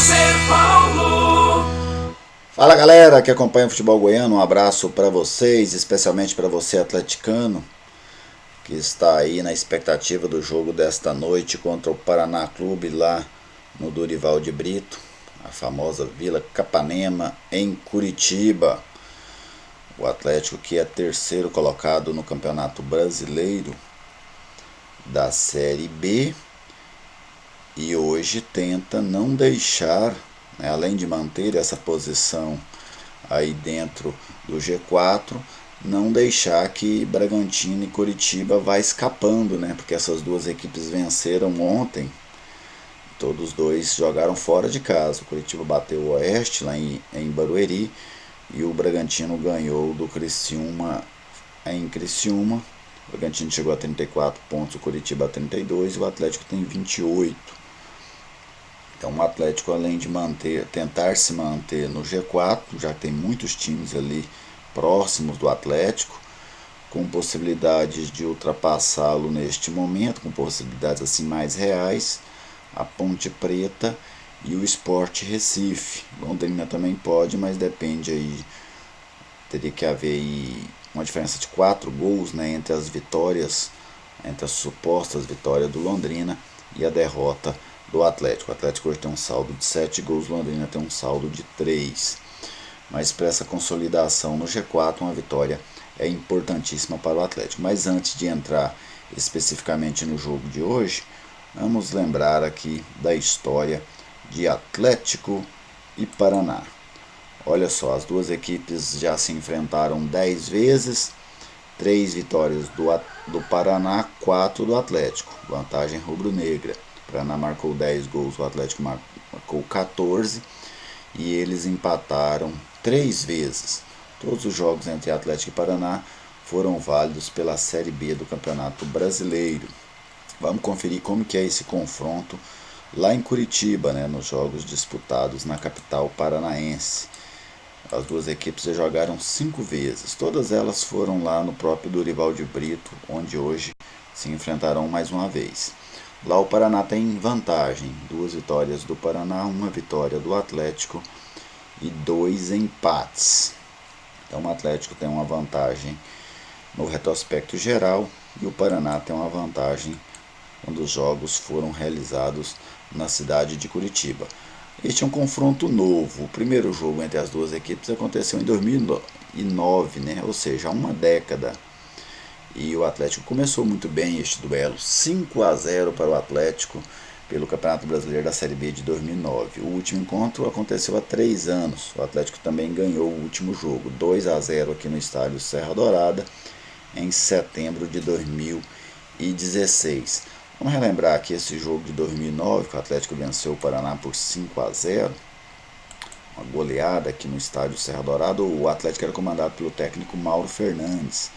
Prazer Paulo. Fala galera que acompanha o futebol goiano, um abraço para vocês, especialmente para você atleticano, que está aí na expectativa do jogo desta noite contra o Paraná Clube lá no Dorival de Brito, a famosa Vila Capanema, em Curitiba. O Atlético, que é terceiro colocado no Campeonato Brasileiro da Série B, e hoje tenta não deixar, né, além de manter essa posição aí dentro do G4, não deixar que Bragantino e Curitiba vá escapando, né? Porque essas duas equipes venceram ontem, todos dois jogaram fora de casa. O Curitiba bateu o Oeste lá em Barueri e o Bragantino ganhou do Criciúma em Criciúma. O Bragantino chegou a 34 pontos, o Curitiba a 32 e o Atlético tem 28. Então o Atlético, além de tentar se manter no G4, já tem muitos times ali próximos do Atlético, com possibilidades de ultrapassá-lo neste momento, com possibilidades assim mais reais, a Ponte Preta e o Sport Recife. Londrina também pode, mas depende aí, teria que haver aí uma diferença de 4 gols, né, entre as vitórias, entre as supostas vitórias do Londrina e a derrota do Atlético. O Atlético hoje tem um saldo de 7 gols, o Londrina tem um saldo de 3. Mas para essa consolidação no G4, uma vitória é importantíssima para o Atlético. Mas antes de entrar especificamente no jogo de hoje, vamos lembrar aqui da história de Atlético e Paraná. Olha só, as duas equipes já se enfrentaram 10 vezes, 3 vitórias do Paraná, 4 do Atlético, vantagem rubro-negra. O Paraná marcou 10 gols, o Atlético marcou 14 e eles empataram 3 vezes. Todos os jogos entre Atlético e Paraná foram válidos pela Série B do Campeonato Brasileiro. Vamos conferir como que é esse confronto lá em Curitiba, né, nos jogos disputados na capital paranaense. As duas equipes já jogaram 5 vezes, todas elas foram lá no próprio Dorival de Brito, onde hoje se enfrentarão mais uma vez. Lá o Paraná tem vantagem, 2 vitórias do Paraná, 1 vitória do Atlético e 2 empates. Então o Atlético tem uma vantagem no retrospecto geral e o Paraná tem uma vantagem quando os jogos foram realizados na cidade de Curitiba. Este é um confronto novo. O primeiro jogo entre as duas equipes aconteceu em 2009, né? Ou seja, há uma década. E o Atlético começou muito bem este duelo, 5-0 para o Atlético pelo Campeonato Brasileiro da Série B de 2009. O último encontro aconteceu há 3 anos. O Atlético também ganhou o último jogo, 2-0 aqui no estádio Serra Dourada, em setembro de 2016. Vamos relembrar aqui esse jogo de 2009, que o Atlético venceu o Paraná por 5-0, uma goleada aqui no estádio Serra Dourada. O Atlético era comandado pelo técnico Mauro Fernandes.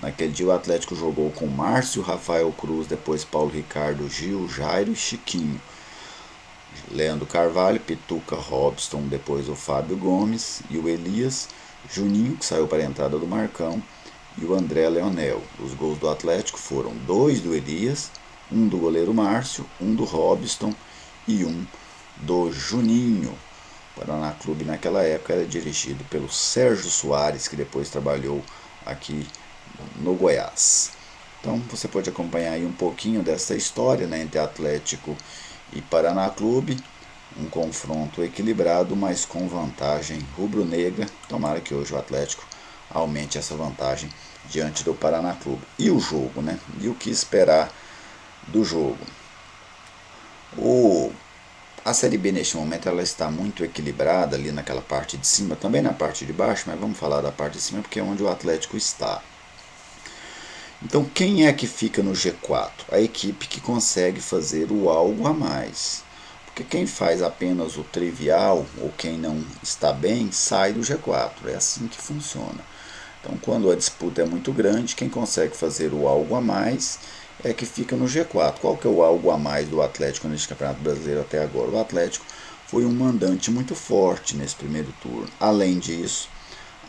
Naquele dia o Atlético jogou com Márcio, Rafael Cruz, depois Paulo Ricardo, Gil, Jairo e Chiquinho. Leandro Carvalho, Pituca, Robson, depois o Fábio Gomes e o Elias, Juninho, que saiu para a entrada do Marcão, e o André Leonel. Os gols do Atlético foram 2 do Elias, 1 do goleiro Márcio, 1 do Robson e 1 do Juninho. O Paraná Clube naquela época era dirigido pelo Sérgio Soares, que depois trabalhou aqui no Goiás. Então você pode acompanhar aí um pouquinho dessa história, né, entre Atlético e Paraná Clube, um confronto equilibrado, mas com vantagem rubro-negra. Tomara que hoje o Atlético aumente essa vantagem diante do Paraná Clube. E o jogo, né? E o que esperar do jogo? A Série B neste momento ela está muito equilibrada ali naquela parte de cima, também na parte de baixo, mas vamos falar da parte de cima porque é onde o Atlético está. Então quem é que fica no G4? A equipe que consegue fazer o algo a mais. Porque quem faz apenas o trivial, ou quem não está bem, sai do G4. É assim que funciona. Então quando a disputa é muito grande, quem consegue fazer o algo a mais é que fica no G4. Qual que é o algo a mais do Atlético neste Campeonato Brasileiro até agora? O Atlético foi um mandante muito forte nesse primeiro turno. Além disso,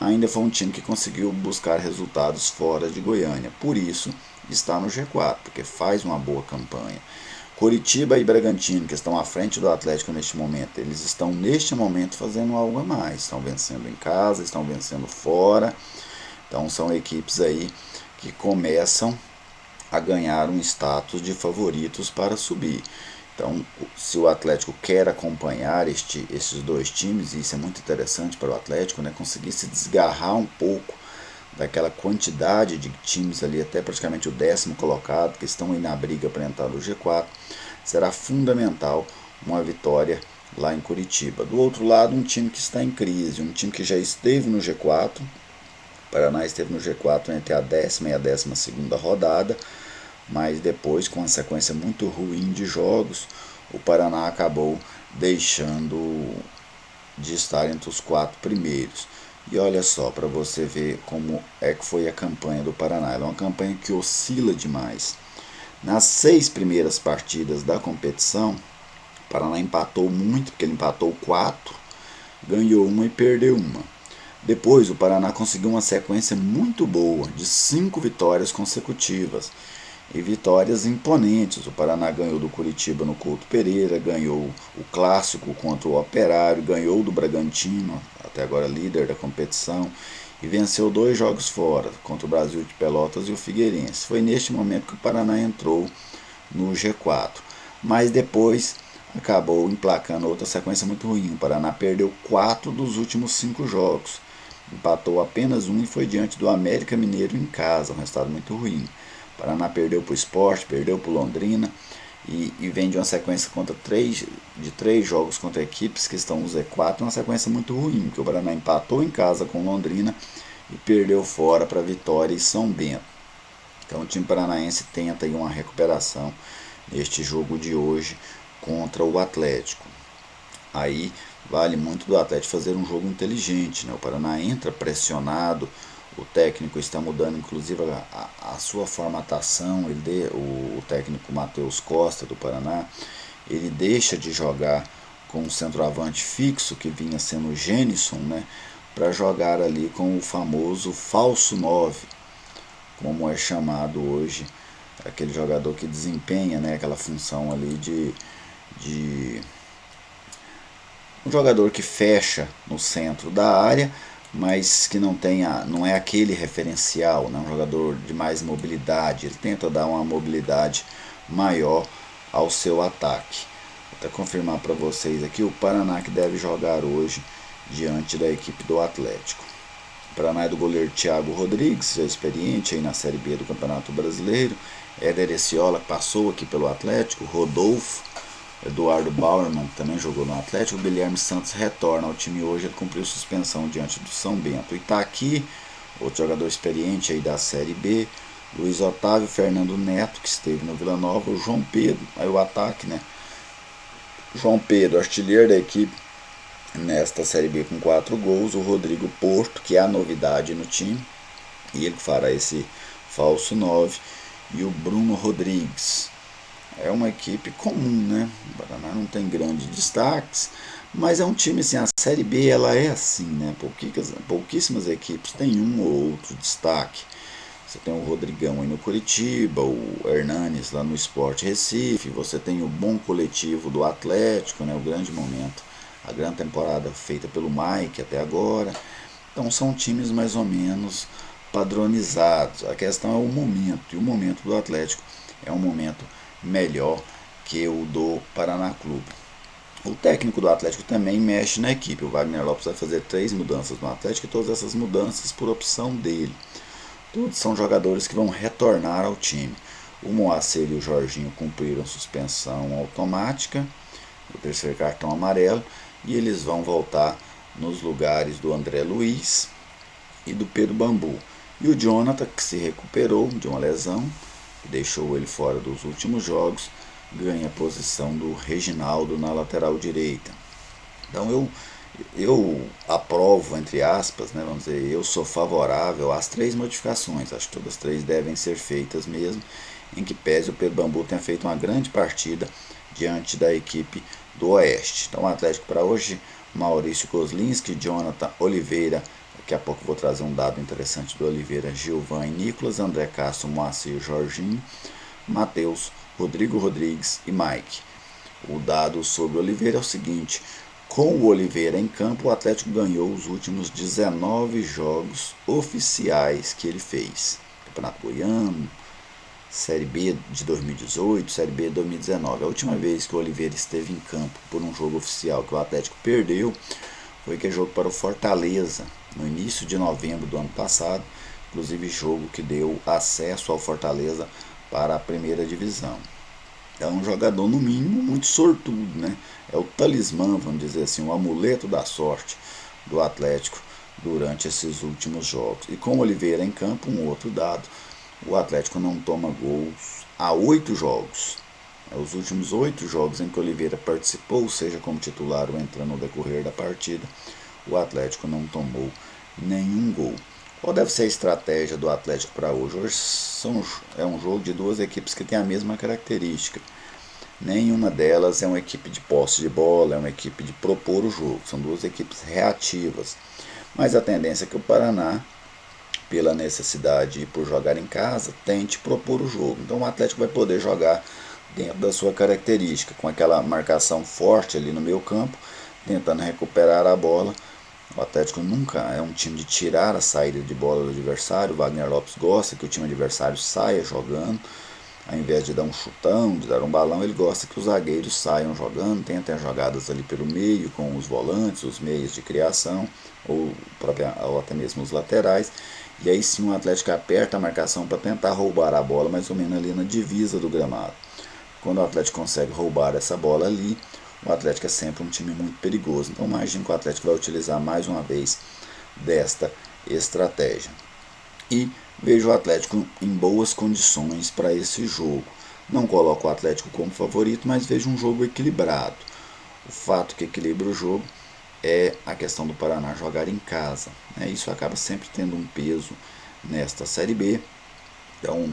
ainda foi um time que conseguiu buscar resultados fora de Goiânia. Por isso, está no G4, porque faz uma boa campanha. Coritiba e Bragantino, que estão à frente do Atlético neste momento, eles estão neste momento fazendo algo a mais, estão vencendo em casa, estão vencendo fora, então são equipes aí que começam a ganhar um status de favoritos para subir. Então, se o Atlético quer acompanhar esses dois times, e isso é muito interessante para o Atlético, né, conseguir se desgarrar um pouco daquela quantidade de times ali, até praticamente o 10º colocado, que estão aí na briga para entrar no G4, será fundamental uma vitória lá em Curitiba. Do outro lado, um time que está em crise, um time que já esteve no G4, o Paraná esteve no G4 entre a 10ª e a 12ª rodada, mas depois, com uma sequência muito ruim de jogos, o Paraná acabou deixando de estar entre os 4 primeiros. E olha só, para você ver como é que foi a campanha do Paraná. Ela é uma campanha que oscila demais. Nas 6 primeiras partidas da competição, o Paraná empatou muito, porque ele empatou 4, ganhou 1 e perdeu 1. Depois, o Paraná conseguiu uma sequência muito boa, de 5 vitórias consecutivas. E vitórias imponentes. O Paraná ganhou do Curitiba no Couto Pereira, ganhou o clássico contra o Operário, ganhou do Bragantino, até agora líder da competição, e venceu 2 jogos fora, contra o Brasil de Pelotas e o Figueirense. Foi neste momento que o Paraná entrou no G4. Mas depois acabou emplacando outra sequência muito ruim. O Paraná perdeu 4 dos últimos 5 jogos. Empatou apenas 1 e foi diante do América Mineiro em casa, um resultado muito ruim. O Paraná perdeu para o Sport, perdeu para o Londrina e vem de uma sequência de 3 jogos contra equipes que estão no Z4, uma sequência muito ruim, porque o Paraná empatou em casa com o Londrina e perdeu fora para Vitória e São Bento. Então o time paranaense tenta aí uma recuperação neste jogo de hoje contra o Atlético. Aí vale muito do Atlético fazer um jogo inteligente, né? O Paraná entra pressionado, o técnico está mudando inclusive a sua formatação, o técnico Matheus Costa do Paraná, ele deixa de jogar com o centroavante fixo, que vinha sendo o Gênison, né, para jogar ali com o famoso falso 9, como é chamado hoje, aquele jogador que desempenha, né, aquela função ali de um jogador que fecha no centro da área, mas que não é aquele referencial, né? Um jogador de mais mobilidade. Ele tenta dar uma mobilidade maior ao seu ataque. Vou até confirmar para vocês aqui o Paraná que deve jogar hoje diante da equipe do Atlético. O Paraná é do goleiro Thiago Rodrigues, já experiente aí na Série B do Campeonato Brasileiro. Éder Esciola, que passou aqui pelo Atlético. Rodolfo, Eduardo Bauerman, que também jogou no Atlético. O Guilherme Santos retorna ao time hoje, ele cumpriu suspensão diante do São Bento. Itaqui, outro jogador experiente aí da Série B. Luiz Otávio, Fernando Neto, que esteve no Vila Nova. O João Pedro, aí o ataque, né? João Pedro, artilheiro da equipe nesta Série B com 4 gols. O Rodrigo Porto, que é a novidade no time, e ele fará esse falso 9. E o Bruno Rodrigues. É uma equipe comum, né? O Paraná não tem grandes destaques, mas é um time assim, a Série B ela é assim, né? Pouquíssimas equipes têm um ou outro destaque. Você tem o Rodrigão aí no Curitiba, o Hernanes lá no Sport Recife, você tem o bom coletivo do Atlético, né? O grande momento, a grande temporada feita pelo Mike até agora. Então são times mais ou menos padronizados. A questão é o momento, e o momento do Atlético é um momento melhor que o do Paraná Clube. O técnico do Atlético também mexe na equipe. O Wagner Lopes vai fazer 3 mudanças no Atlético e todas essas mudanças por opção dele. Todos são jogadores que vão retornar ao time. O Moacir e o Jorginho cumpriram suspensão automática, o terceiro cartão amarelo, e eles vão voltar nos lugares do André Luiz e do Pedro Bambu. E o Jonathan, que se recuperou de uma lesão, que deixou ele fora dos últimos jogos, ganha a posição do Reginaldo na lateral direita. Então eu aprovo, entre aspas, né, vamos dizer, eu sou favorável às 3 modificações, acho que todas as 3 devem ser feitas mesmo, em que pese o Pedro Bambu tenha feito uma grande partida diante da equipe do Oeste. Então o Atlético para hoje, Maurício Kozlinski, Jonathan, Oliveira, daqui a pouco vou trazer um dado interessante do Oliveira, Gilvan e Nicolas, André Castro, Moacir, Jorginho, Matheus, Rodrigo Rodrigues e Mike. O dado sobre o Oliveira é o seguinte: com o Oliveira em campo, o Atlético ganhou os últimos 19 jogos oficiais que ele fez. Campeonato Goiano, Série B de 2018, Série B de 2019. A última vez que o Oliveira esteve em campo por um jogo oficial que o Atlético perdeu foi aquele jogo para o Fortaleza, no início de novembro do ano passado. Inclusive jogo que deu acesso ao Fortaleza para a primeira divisão. É um jogador, no mínimo, muito sortudo, né? É o talismã, vamos dizer assim, o amuleto da sorte do Atlético durante esses últimos jogos. E com o Oliveira em campo, um outro dado: o Atlético não toma gols há 8 jogos. Os últimos 8 jogos em que o Oliveira participou, seja como titular ou entrando no decorrer da partida, o Atlético não tomou nenhum gol. Qual deve ser a estratégia do Atlético para hoje? Hoje é um jogo de duas equipes que têm a mesma característica. Nenhuma delas é uma equipe de posse de bola, é uma equipe de propor o jogo. São duas equipes reativas. Mas a tendência é que o Paraná, pela necessidade e por jogar em casa, tente propor o jogo. Então o Atlético vai poder jogar dentro da sua característica, com aquela marcação forte ali no meio campo, tentando recuperar a bola. O Atlético nunca é um time de tirar a saída de bola do adversário. O Wagner Lopes gosta que o time adversário saia jogando, ao invés de dar um chutão, de dar um balão. Ele gosta que os zagueiros saiam jogando, tentem as jogadas ali pelo meio, com os volantes, os meios de criação, ou até mesmo os laterais. E aí sim o Atlético aperta a marcação para tentar roubar a bola, mais ou menos ali na divisa do gramado. Quando o Atlético consegue roubar essa bola ali, o Atlético é sempre um time muito perigoso. Então imagino que o Atlético vai utilizar mais uma vez desta estratégia. E vejo o Atlético em boas condições para esse jogo. Não coloco o Atlético como favorito, mas vejo um jogo equilibrado. O fato que equilibra o jogo é a questão do Paraná jogar em casa. Isso acaba sempre tendo um peso nesta Série B. Então,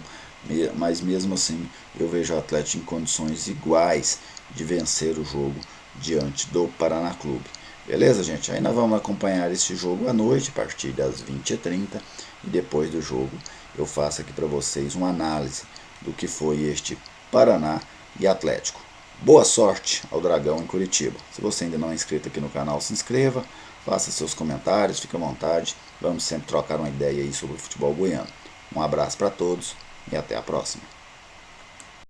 mas mesmo assim eu vejo o Atlético em condições iguais de vencer o jogo diante do Paraná Clube. Beleza, gente? Aí nós vamos acompanhar esse jogo à noite, a partir das 20h30, e depois do jogo eu faço aqui para vocês uma análise do que foi este Paraná e Atlético. Boa sorte ao Dragão em Curitiba. Se você ainda não é inscrito aqui no canal, se inscreva, faça seus comentários, fique à vontade. Vamos sempre trocar uma ideia aí sobre o futebol goiano. Um abraço para todos e até a próxima.